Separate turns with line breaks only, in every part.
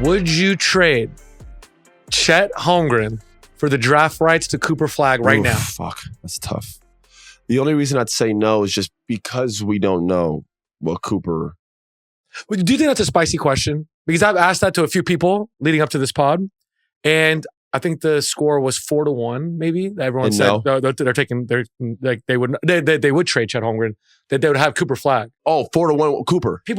Would you trade Chet Holmgren for the draft rights to Cooper Flagg right now?
Fuck, that's tough. The only reason I'd say no is just because we don't know what Cooper...
Do you think that's a spicy question? Because I've asked that to a few people leading up to this pod, and I think the score was 4-1. Maybe everyone
And
said
no.
they're taking. They're like they would trade Chet Holmgren. That they would have Cooper Flagg.
Oh, 4-1 Cooper.
They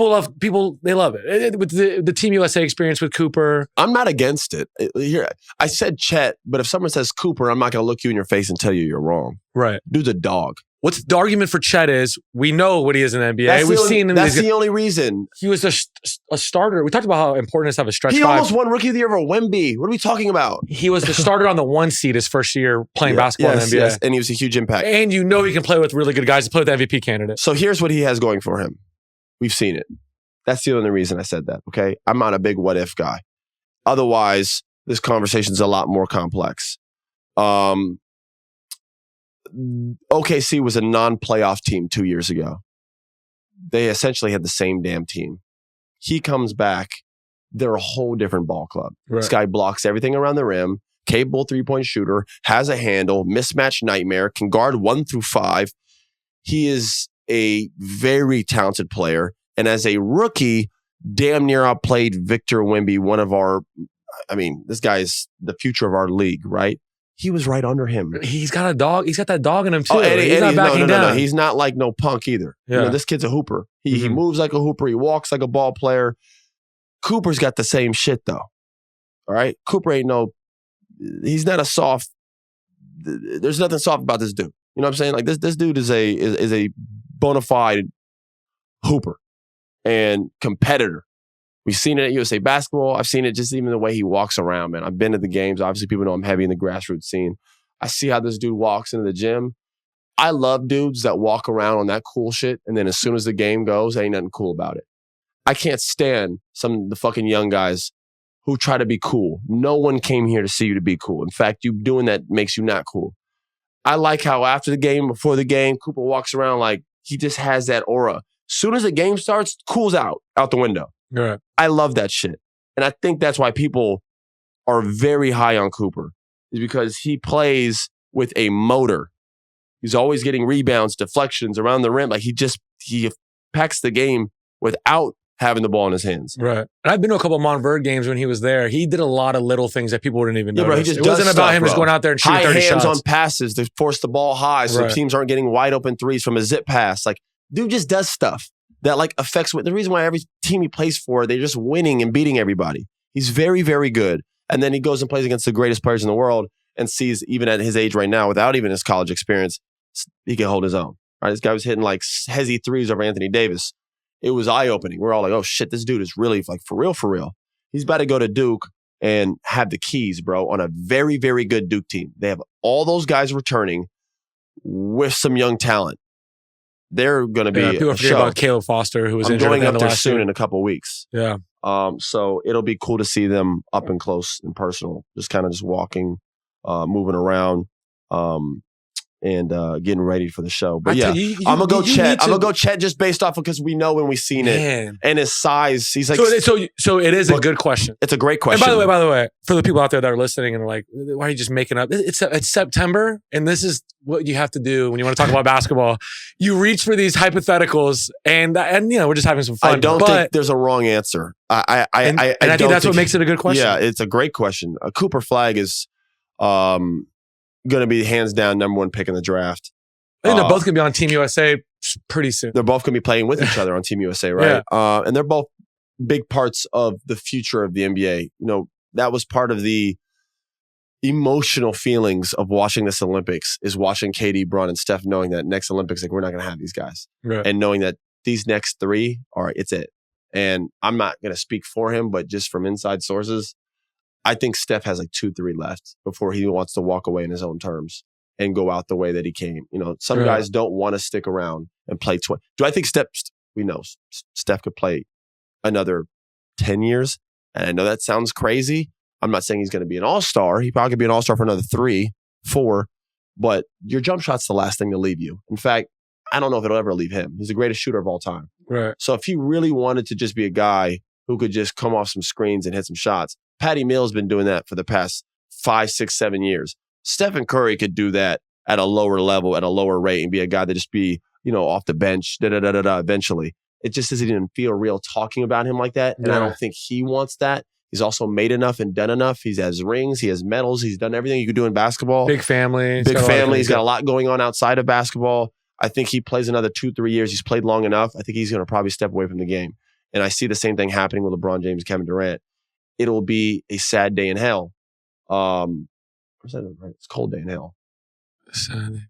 love it. With the Team USA experience with Cooper.
I'm not against it. Here, I said Chet, but if someone says Cooper, I'm not going to look you in your face and tell you you're wrong.
Right.
Dude's a dog.
What's the argument for Chet is we know what he is in the NBA.
That's the only reason.
He was a starter. We talked about how important it is to have a stretch
He
five.
almost won Rookie of the Year over Wemby. What are we talking about?
He was the starter on the 1 seed his first year playing basketball in the NBA.
Yes, and he was a huge impact.
And you know he can play with really good guys to play with the MVP candidate.
So here's what he has going for him. We've seen it. That's the only reason I said that, okay? I'm not a big what-if guy. Otherwise, this conversation's a lot more complex. OKC was a non-playoff team 2 years ago. They essentially had the same damn team. He comes back. They're a whole different ball club.
Right.
This guy blocks everything around the rim, capable three-point shooter, has a handle, mismatch nightmare, can guard 1 through 5. He is a very talented player. And as a rookie, damn near outplayed Victor Wemby, this guy is the future of our league, right? He was right under him.
He's got a dog. He's got that dog in him too.
He's
not backing down.
No. He's not like no punk either.
Yeah.
This kid's a hooper. He moves like a hooper. He walks like a ball player. Cooper's got the same shit though. All right? Cooper he's not a soft, there's nothing soft about this dude. You know what I'm saying? Like this dude is a bona fide hooper and competitor. We've seen it at USA Basketball. I've seen it just even the way he walks around, man. I've been to the games. Obviously, people know I'm heavy in the grassroots scene. I see how this dude walks into the gym. I love dudes that walk around on that cool shit, and then as soon as the game goes, ain't nothing cool about it. I can't stand some of the fucking young guys who try to be cool. No one came here to see you to be cool. In fact, you doing that makes you not cool. I like how after the game, before the game, Cooper walks around like he just has that aura. Soon as the game starts, cools out the window.
Right.
I love that shit. And I think that's why people are very high on Cooper, is because he plays with a motor. He's always getting rebounds, deflections around the rim. Like he packs the game without having the ball in his hands.
Right. And I've been to a couple of Montverde games when he was there. He did a lot of little things that people wouldn't even know.
It
wasn't about him just going out there and shooting 30 shots.
High hands on passes to force the ball high so teams aren't getting wide open threes from a zip pass. Like, dude just does stuff that like affects the reason why every team he plays for, they're just winning and beating everybody. He's very, very good. And then he goes and plays against the greatest players in the world and sees, even at his age right now, without even his college experience, he can hold his own. Right? This guy was hitting like hezzy threes over Anthony Davis. It was eye-opening. We're all like, oh shit, this dude is really like for real. He's about to go to Duke and have the keys, bro, on a very, very good Duke team. They have all those guys returning with some young talent. They're going to be
people forget about Caleb Foster, who was injured
going
at the
up there
last
soon
year.
in a couple of weeks.
Yeah.
So it'll be cool to see them up and close and personal, just kind of just walking, moving around, and getting ready for the show. But yeah, I'm gonna go Chet. I'm gonna go Chet just based off of because we know when we've seen it and his size. He's like
so it is a good question.
It's a great question.
And by the way, for the people out there that are listening and are like, why are you just making up? It's September, and this is what you have to do when you want to talk about basketball. You reach for these hypotheticals, and we're just having some fun.
I don't think there's a wrong answer. I
think that's what makes it a good question.
Yeah, it's a great question. Cooper Flagg is going to be hands down number 1 pick in the draft.
I think they're both going to be on Team USA pretty soon.
They're both going to be playing with each other on Team USA, right?
Yeah.
And they're both big parts of the future of the NBA. That was part of the emotional feelings of watching this Olympics, is watching KD, Bron, and Steph knowing that next Olympics, like, we're not going to have these guys.
Right.
And knowing that these next 3, all right, it's it. And I'm not going to speak for him, but just from inside sources, I think Steph has like 2-3 left before he wants to walk away in his own terms and go out the way that he came. Some guys don't want to stick around and play 20. Do I think we know Steph could play another 10 years? And I know that sounds crazy. I'm not saying he's going to be an all-star. He probably could be an all-star for another 3, 4, but your jump shot's the last thing to leave you. In fact, I don't know if it'll ever leave him. He's the greatest shooter of all time.
Right.
So if he really wanted to just be a guy who could just come off some screens and hit some shots. Patty Mills been doing that for the past 5, 6, 7 years. Stephen Curry could do that at a lower level, at a lower rate, and be a guy that just be, off the bench, eventually. It just doesn't even feel real talking about him like that. And I don't think he wants that. He's also made enough and done enough. He has rings. He has medals. He's done everything you could do in basketball.
Big family.
He's got a lot going on outside of basketball. I think he plays another 2-3 years. He's played long enough. I think he's going to probably step away from the game. And I see the same thing happening with LeBron James and Kevin Durant. It'll be a sad day in hell. It's a cold day in hell.
Sad.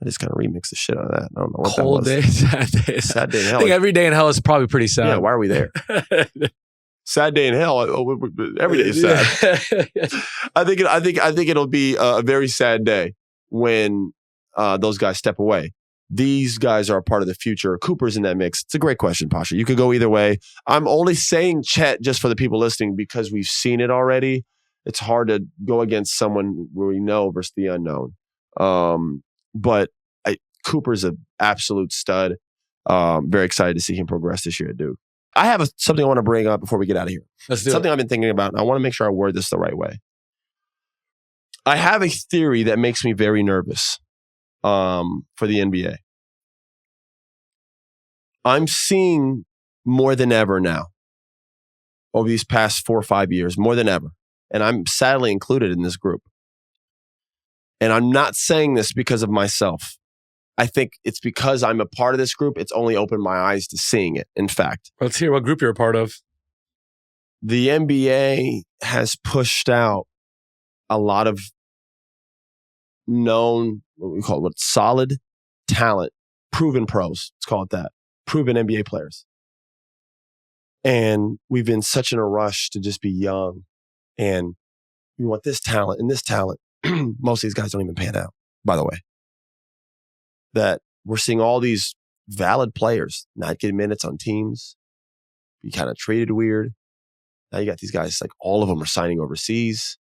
I just kind of remixed the shit out of that. I don't know what
cold
that was.
Day, sad day.
Sad day in hell.
I think every day in hell is probably pretty sad.
Yeah, why are we there? Sad day in hell. Every day is sad. I think it'll be a very sad day when those guys step away. These guys are a part of the future. Cooper's in that mix. It's a great question, Pausha. You could go either way. I'm only saying Chet just for the people listening because we've seen it already. It's hard to go against someone we know versus the unknown. But Cooper's an absolute stud. Very excited to see him progress this year at Duke. I have something I want to bring up before we get out of here.
Let's do
something
it.
I've been thinking about, and I want to make sure I word this the right way. I have a theory that makes me very nervous for the NBA. I'm seeing more than ever now, over these past 4 or 5 years, more than ever. And I'm sadly included in this group. And I'm not saying this because of myself. I think it's because I'm a part of this group. It's only opened my eyes to seeing it, in fact.
Let's hear what group you're a part of.
The NBA has pushed out a lot of known, solid talent, proven pros. Let's call it that. Proven NBA players. And we've been such in a rush to just be young. And we want this talent and this talent. Most of these guys don't even pan out, by the way. That we're seeing all these valid players not getting minutes on teams, be kind of treated weird. Now you got these guys, like all of them are signing overseas.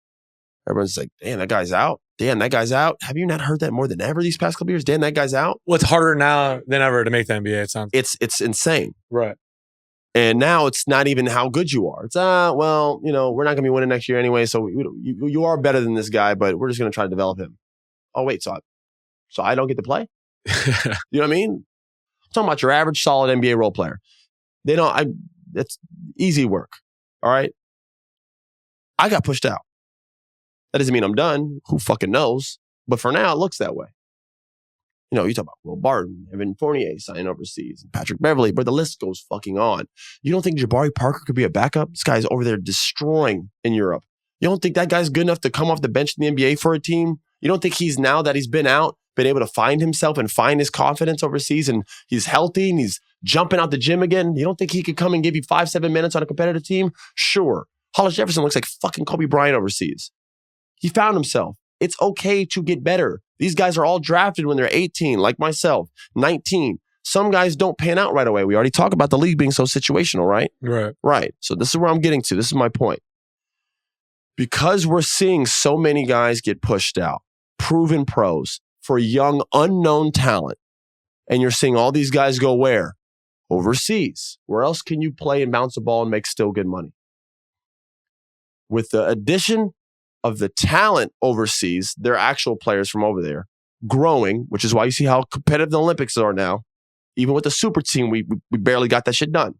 Everyone's like, damn, that guy's out. Damn, that guy's out. Have you not heard that more than ever these past couple years? Damn, that guy's out.
Well, it's harder now than ever to make the NBA, it sounds.
It's insane.
Right.
And now it's not even how good you are. It's, we're not going to be winning next year anyway, so you are better than this guy, but we're just going to try to develop him. Oh, wait, so I don't get to play? You know what I mean? I'm talking about your average solid NBA role player. That's easy work. All right. I got pushed out. That doesn't mean I'm done. Who fucking knows? But for now, it looks that way. You talk about Will Barton, Evan Fournier signing overseas, and Patrick Beverley, but the list goes fucking on. You don't think Jabari Parker could be a backup? This guy's over there destroying in Europe. You don't think that guy's good enough to come off the bench in the NBA for a team? You don't think now that he's been out, been able to find himself and find his confidence overseas, and he's healthy and he's jumping out the gym again? You don't think he could come and give you 5-7 minutes on a competitive team? Sure. Hollis Jefferson looks like fucking Kobe Bryant overseas. He found himself. It's okay to get better. These guys are all drafted when they're 18, like myself, 19. Some guys don't pan out right away. We already talked about the league being so situational, right?
Right.
Right. So this is where I'm getting to. This is my point. Because we're seeing so many guys get pushed out, proven pros for young, unknown talent, and you're seeing all these guys go where? Overseas. Where else can you play and bounce a ball and make still good money? With the addition of the talent overseas, they're actual players from over there, growing, which is why you see how competitive the Olympics are now. Even with the super team, we barely got that shit done.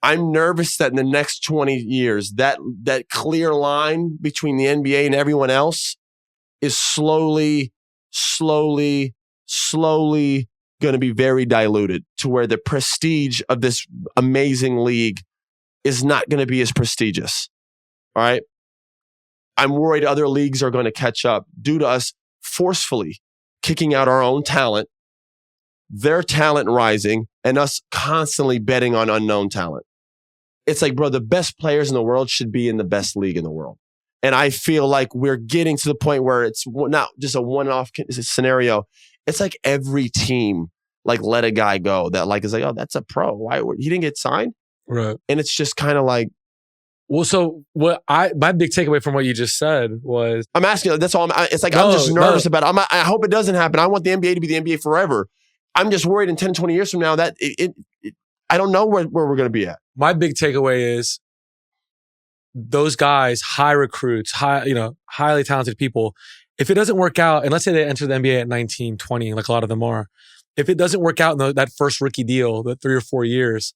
I'm nervous that in the next 20 years, that clear line between the NBA and everyone else is slowly going to be very diluted to where the prestige of this amazing league is not going to be as prestigious. All right. I'm worried other leagues are going to catch up due to us forcefully kicking out our own talent, their talent rising, and us constantly betting on unknown talent. It's like, bro, the best players in the world should be in the best league in the world. And I feel like we're getting to the point where it's not just a one-off scenario. It's like every team let a guy go that is like, oh, that's a pro. Why he didn't get signed?
Right.
And it's just kind of like,
well, so my big takeaway from what you just said was,
I'm asking. That's all. It's like I'm just nervous about it. I hope it doesn't happen. I want the NBA to be the NBA forever. I'm just worried in 10, 20 years from now that I don't know where we're going to be at.
My big takeaway is those guys, high recruits, highly talented people, if it doesn't work out, and let's say they enter the NBA at 19, 20, like a lot of them are, if it doesn't work out in that first rookie deal, the 3 or 4 years,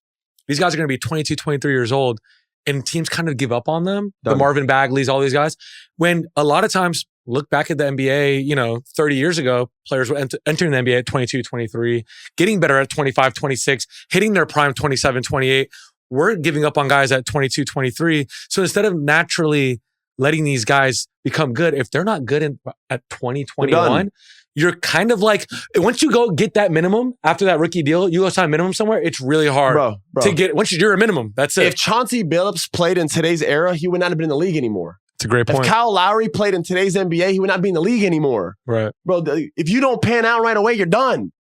these guys are going to be 22, 23 years old, and teams kind of give up on them.
Done.
The Marvin Bagleys, all these guys. When a lot of times, look back at the NBA, 30 years ago, players were entering the NBA at 22, 23, getting better at 25, 26, hitting their prime 27, 28. We're giving up on guys at 22, 23. So instead of naturally letting these guys become good, if they're not good at 20, 21, you're kind of like, once you go get that minimum after that rookie deal, you go sign minimum somewhere, it's really hard
bro.
to get, once you're a minimum, that's it.
If Chauncey Billups played in today's era, he would not have been in the league anymore.
It's a great point.
If Kyle Lowry played in today's NBA, he would not be in the league anymore.
Right.
Bro, if you don't pan out right away, you're done.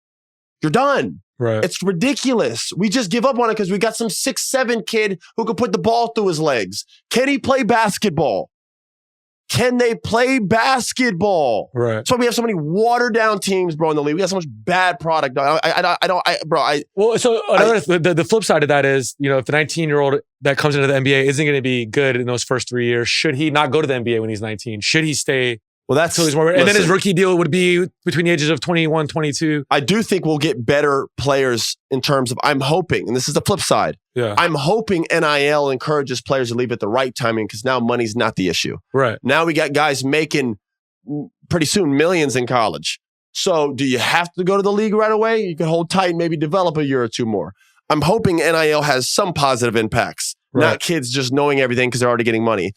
You're done.
Right.
It's ridiculous. We just give up on it because we got some 6'7" kid who could put the ball through his legs. Can he play basketball? Can they play basketball?
Right.
That's why we have so many watered down teams, bro, in the league. We got so much bad product.
Well, so the flip side of that is, if the 19-year-old that comes into the NBA isn't going to be good in those first 3 years, should he not go to the NBA when he's 19? Should he stay?
Well, that's
till he's more, and then his rookie deal would be between the ages of 21, 22.
I do think we'll get better players in terms of, I'm hoping, and this is the flip side.
Yeah.
I'm hoping NIL encourages players to leave at the right timing because now money's not the issue.
Right.
Now we got guys making pretty soon millions in college. So do you have to go to the league right away? You can hold tight and maybe develop a year or two more. I'm hoping NIL has some positive impacts, not kids just knowing everything because they're already getting money.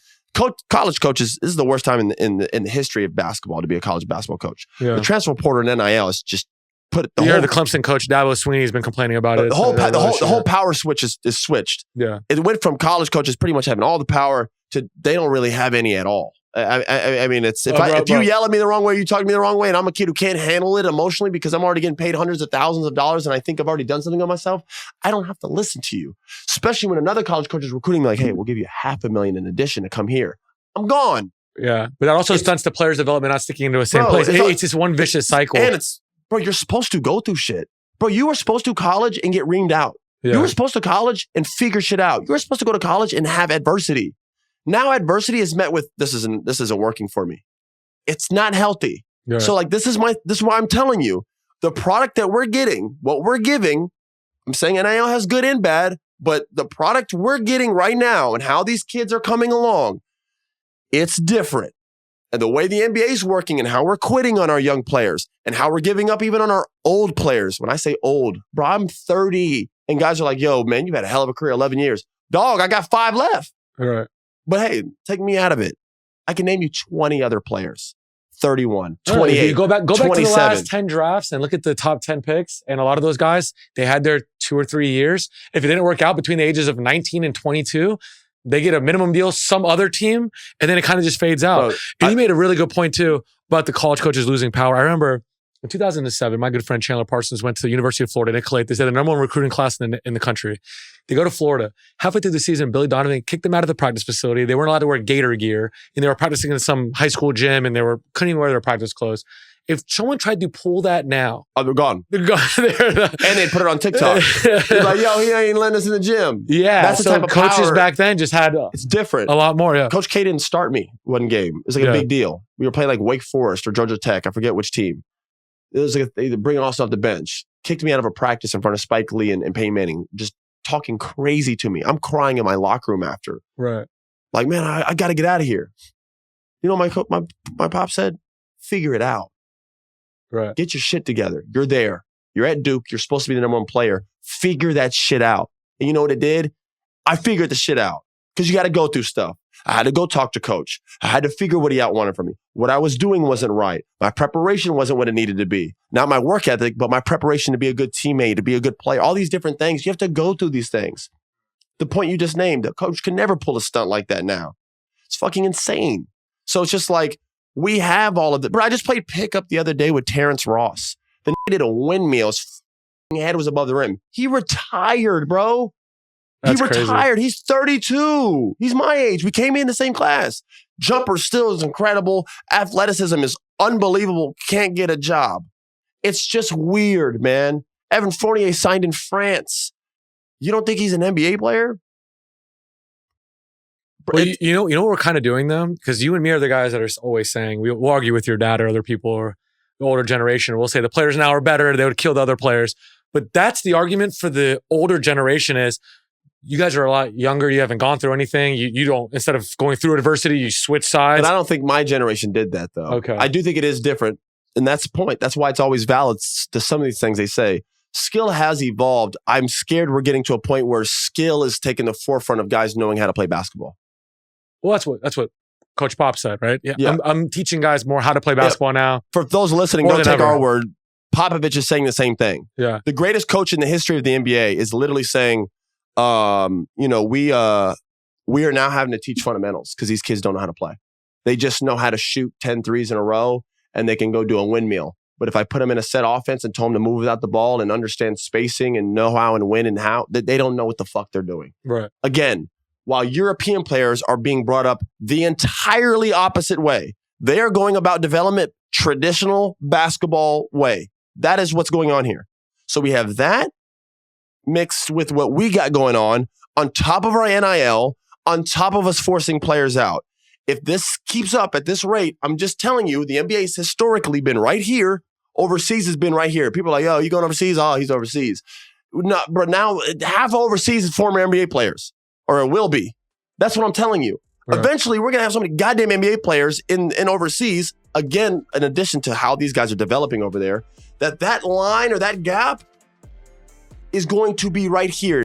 College coaches, this is the worst time in the history of basketball to be a college basketball coach. Yeah. The transfer portal and NIL is just put the whole.
The Clemson coach Dabo Swinney has been complaining about it.
The whole power switch is switched.
Yeah,
it went from college coaches pretty much having all the power to they don't really have any at all. I mean, it's if you yell at me the wrong way, you talk to me the wrong way, and I'm a kid who can't handle it emotionally because I'm already getting paid hundreds of thousands of dollars, and I think I've already done something on myself. I don't have to listen to you, especially when another college coach is recruiting me like, "Hey, we'll give you $500,000 in addition to come here." I'm gone.
Yeah, but that also stunts the player's development not sticking into the same place. It's just one vicious cycle.
And you're supposed to go through shit. Bro, you were supposed to college and get reamed out. Yeah. You were supposed to college and figure shit out. You were supposed to go to college and have adversity. Now adversity is met with this isn't working for me. It's not healthy. Yeah. So like this is why I'm telling you, the product that we're getting, what we're giving, I'm saying NIL has good and bad, but the product we're getting right now and how these kids are coming along, it's different. And the way the NBA is working and how we're quitting on our young players and how we're giving up even on our old players. When I say old, bro, I'm 30 and guys are like, yo, man, you've had a hell of a career, 11 years. Dog, I got 5 left.
All right.
But hey, take me out of it. I can name you 20 other players. 31, 28,
go back
27.
To the last 10 drafts and look at the top 10 picks. And a lot of those guys, they had their 2 or 3 years. If it didn't work out between the ages of 19 and 22, they get a minimum deal, some other team, and then it kind of just fades out. And you made a really good point too about the college coaches losing power. I remember in 2007, my good friend Chandler Parsons went to the University of Florida, Nick Lake. They said the number 1 recruiting class in the country. They go to Florida. Halfway through the season, Billy Donovan kicked them out of the practice facility. They weren't allowed to wear Gator gear, and they were practicing in some high school gym, and couldn't even wear their practice clothes. If someone tried to pull that now,
they're gone.
They're gone.
And they put it on TikTok. They're like, yo, he ain't letting us in the gym.
Yeah,
that's the type of
coaches
power.
back then just had
it's different.
A lot more. Yeah,
Coach K didn't start me one game. It was like a big deal. We were playing like Wake Forest or Georgia Tech. I forget which team. It was like they bring Austin off the bench, kicked me out of a practice in front of Spike Lee and Peyton Manning, just talking crazy to me. I'm crying in my locker room after.
Right.
Like, man, I got to get out of here. You know, my pop said, figure it out.
Right.
Get your shit together. You're there. You're at Duke. You're supposed to be the number 1 player. Figure that shit out. And you know what it did? I figured the shit out because you got to go through stuff. I had to go talk to coach. I had to figure what he wanted from me. What I was doing wasn't right. My preparation wasn't what it needed to be. Not my work ethic, but my preparation to be a good teammate, to be a good player. All these different things. You have to go through these things. The point you just named, a coach can never pull a stunt like that now. It's fucking insane. So it's just like, we have all of it. Bro, I just played pickup the other day with Terrence Ross. The did a windmill. His head was above the rim. He retired, bro.
That's
he retired.
Crazy.
He's 32. He's my age. We came in the same class. Jumper still is incredible. Athleticism is unbelievable. Can't get a job. It's just weird, man. Evan Fournier signed in France. You don't think he's an NBA player?
Well, you know what we're kind of doing though? Because you and me are the guys that are always saying, we'll argue with your dad or other people or the older generation. We'll say the players now are better. They would kill the other players. But that's the argument for the older generation is you guys are a lot younger. You haven't gone through anything. You don't, instead of going through adversity, you switch sides.
But I don't think my generation did that though.
Okay.
I do think it is different. And that's the point. That's why it's always valid to some of these things they say. Skill has evolved. I'm scared we're getting to a point where skill is taking the forefront of guys knowing how to play basketball.
Well, that's what Coach Pop said, right? Yeah. I'm teaching guys more how to play basketball now.
For those listening,
More
don't
than
take
ever.
our word. Popovich is saying the same thing.
Yeah.
The greatest coach in the history of the NBA is literally saying, we are now having to teach fundamentals because these kids don't know how to play. They just know how to shoot 10 threes in a row and they can go do a windmill. But if I put them in a set offense and told them to move without the ball and understand spacing and know how and when and how, they don't know what the fuck they're doing.
Right.
Again, while European players are being brought up the entirely opposite way, they are going about development traditional basketball way. That is what's going on here. So we have that mixed with what we got going on top of our NIL, on top of us forcing players out. If this keeps up at this rate, I'm just telling you, the NBA has historically been right here. Overseas has been right here. People are like, oh, you going overseas? Oh, he's overseas. No, but now half overseas is former NBA players, or it will be. That's what I'm telling you. Right. Eventually, we're going to have so many goddamn NBA players in overseas, again, in addition to how these guys are developing over there, that line or that gap is going to be right here.